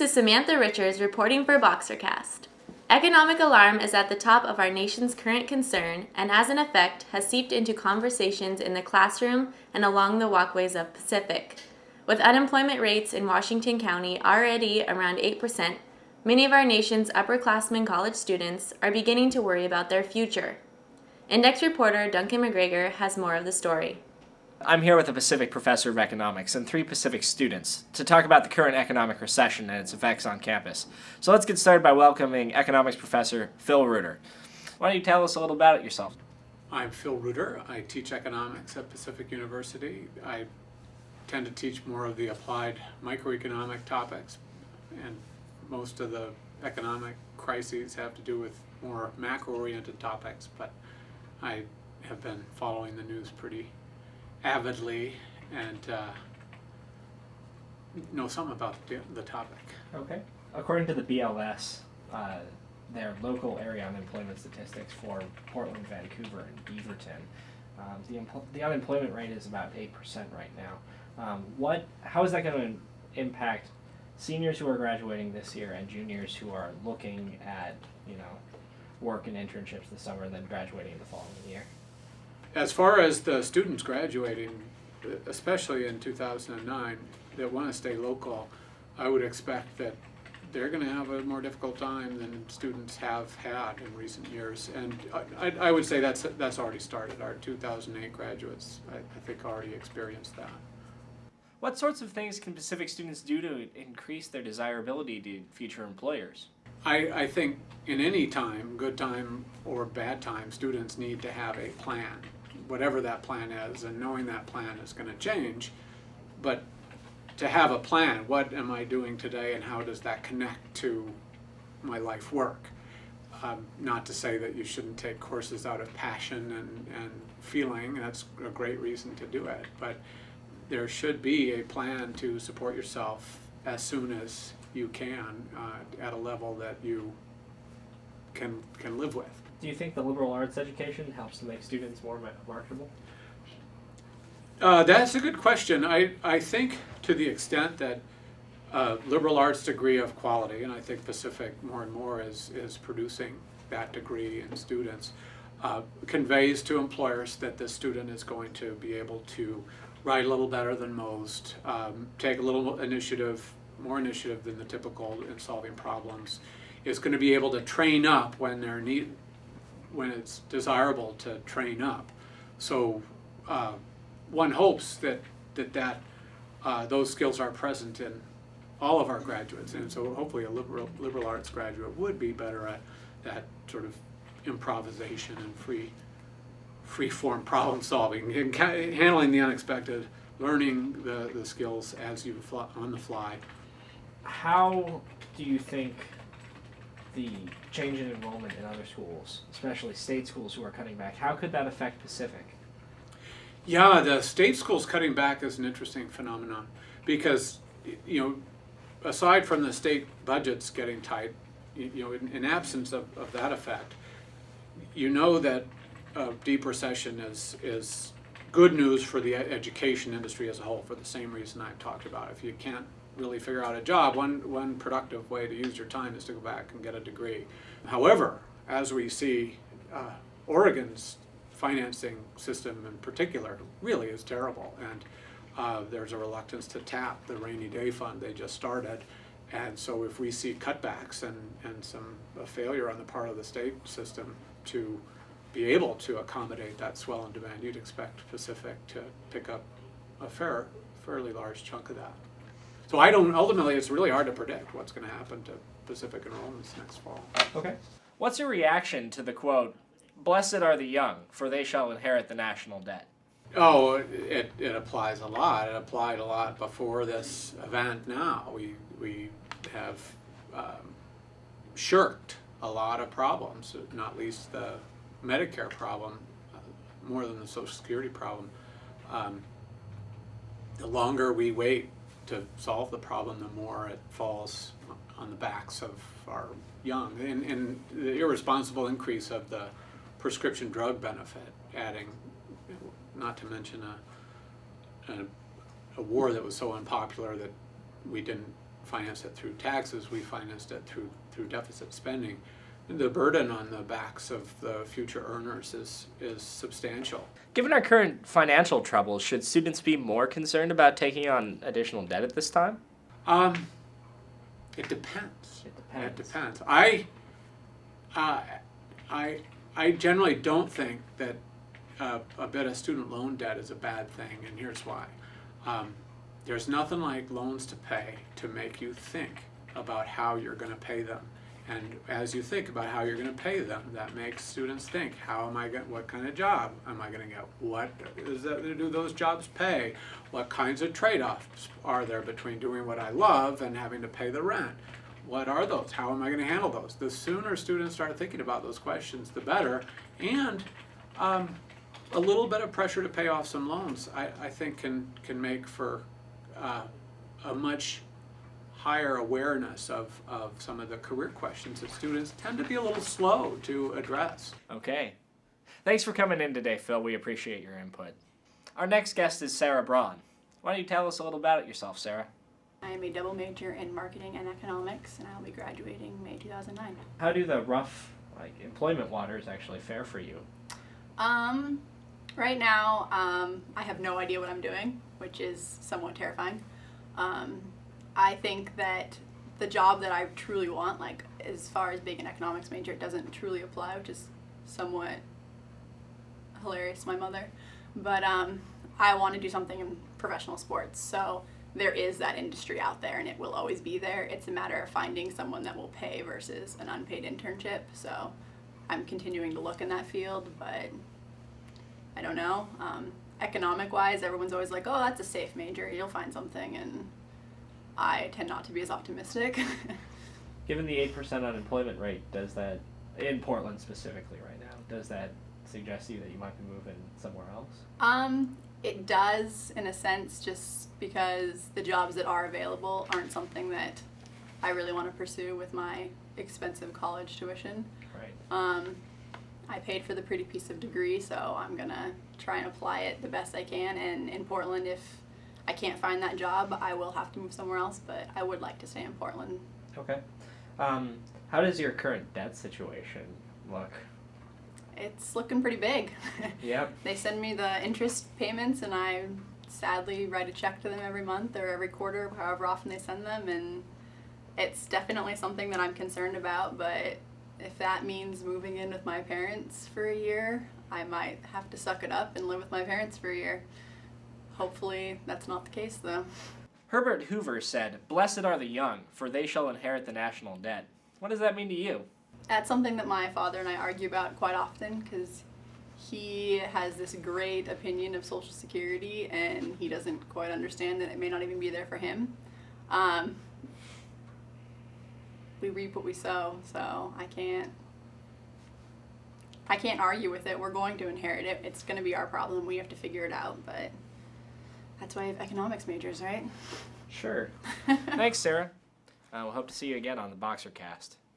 is Samantha Richards reporting for BoxerCast. Economic alarm is at the top of our nation's current concern and as an effect has seeped into conversations in the classroom and along the walkways of Pacific. With unemployment rates in Washington County already around 8%, many of our nation's upperclassmen college students are beginning to worry about their future. Index reporter Duncan McGregor has more of the story. I'm here with a Pacific professor of economics and 3 Pacific students to talk about the current economic recession and its effects on campus. So let's get started by welcoming economics professor Phil Reuter. Why don't you tell us a little about yourself? I'm Phil Reuter. I teach economics at Pacific University. I tend to teach more of the applied microeconomic topics, and most of the economic crises have to do with more macro-oriented topics, but I have been following the news pretty avidly and know something about the topic. Okay. According to the BLS, their local area unemployment statistics for Portland, Vancouver, and Beaverton, the unemployment rate is about 8% right now. How is that going to impact seniors who are graduating this year and juniors who are looking at work and internships this summer and then graduating in the following year? As far as the students graduating, especially in 2009, that want to stay local, I would expect that they're going to have a more difficult time than students have had in recent years. And I would say that's already started. Our 2008 graduates, I think, already experienced that. What sorts of things can Pacific students do to increase their desirability to future employers? I think in any time, good time or bad time, students need to have a plan, whatever that plan is, and knowing that plan is going to change. But to have a plan, what am I doing today and how does that connect to my life work? Not to say that you shouldn't take courses out of passion and feeling, that's a great reason to do it, but there should be a plan to support yourself as soon as you can at a level that you can live with. Do you think the liberal arts education helps to make students more marketable? That's a good question. I think to the extent that liberal arts degree of quality, and I think Pacific more and more is producing that degree in students, conveys to employers that the student is going to be able to write a little better than most, take a little initiative, more initiative than the typical in solving problems, is going to be able to train up when when it's desirable to train up. So one hopes that those skills are present in all of our graduates, and so hopefully a liberal arts graduate would be better at that sort of improvisation and free-form problem solving, and handling the unexpected, learning the skills as you on the fly. How do you think the change in enrollment in other schools, especially state schools who are cutting back, how could that affect Pacific? Yeah, the state schools cutting back is an interesting phenomenon because, aside from the state budgets getting tight, in absence of that effect, that deep recession is good news for the education industry as a whole for the same reason I've talked about. If you can't really figure out a job, one productive way to use your time is to go back and get a degree. However, as we see, Oregon's financing system in particular really is terrible, and there's a reluctance to tap the rainy day fund they just started. And so if we see cutbacks and a failure on the part of the state system to be able to accommodate that swell in demand, you'd expect Pacific to pick up a fairly large chunk of that. So ultimately it's really hard to predict what's going to happen to Pacific enrollments next fall. Okay. What's your reaction to the quote, "Blessed are the young, for they shall inherit the national debt"? Oh, it applies a lot. It applied a lot before this event now. We have shirked a lot of problems, not least the Medicare problem, more than the Social Security problem. The longer we wait to solve the problem, the more it falls on the backs of our young. And the irresponsible increase of the prescription drug benefit, adding, not to mention a war that was so unpopular that we didn't financed it through taxes, we financed it through deficit spending. The burden on the backs of the future earners is substantial. Given our current financial troubles, should students be more concerned about taking on additional debt at this time? It depends. It depends. It depends. I generally don't think that a bit of student loan debt is a bad thing, and here's why. There's nothing like loans to pay to make you think about how you're going to pay them. And as you think about how you're going to pay them, that makes students think, what kind of job am I going to get? What do those jobs pay? What kinds of trade-offs are there between doing what I love and having to pay the rent? What are those? How am I going to handle those? The sooner students start thinking about those questions, the better. And a little bit of pressure to pay off some loans, I think can make for a much higher awareness of some of the career questions that students tend to be a little slow to address. Okay. Thanks for coming in today, Phil. We appreciate your input. Our next guest is Sarah Braun. Why don't you tell us a little about yourself, Sarah? I am a double major in marketing and economics, and I'll be graduating May 2009. How do the rough employment waters actually fare for you? Right now, I have no idea what I'm doing, which is somewhat terrifying. I think that the job that I truly want, like as far as being an economics major, it doesn't truly apply, which is somewhat hilarious to my mother. But I want to do something in professional sports, so there is that industry out there, and it will always be there. It's a matter of finding someone that will pay versus an unpaid internship. So I'm continuing to look in that field, but I don't know. Economic-wise, everyone's always like, oh, that's a safe major, you'll find something, and I tend not to be as optimistic. Given the 8% unemployment rate, does that, in Portland specifically right now, does that suggest to you that you might be moving somewhere else? It does, in a sense, just because the jobs that are available aren't something that I really want to pursue with my expensive college tuition. Right. I paid for the pretty piece of degree, so I'm going to try and apply it the best I can. And in Portland, if I can't find that job, I will have to move somewhere else, but I would like to stay in Portland. Okay. How does your current debt situation look? It's looking pretty big. Yep. They send me the interest payments, and I sadly write a check to them every month or every quarter, however often they send them, and it's definitely something that I'm concerned about, but if that means moving in with my parents for a year, I might have to suck it up and live with my parents for a year. Hopefully that's not the case, though. Herbert Hoover said, "Blessed are the young, for they shall inherit the national debt." What does that mean to you? That's something that my father and I argue about quite often, because he has this great opinion of Social Security, and he doesn't quite understand that it may not even be there for him. We reap what we sow, so I can't argue with it. We're going to inherit it. It's going to be our problem. We have to figure it out, but that's why you have economics majors, right? Sure. Thanks, Sarah. We'll hope to see you again on the BoxerCast.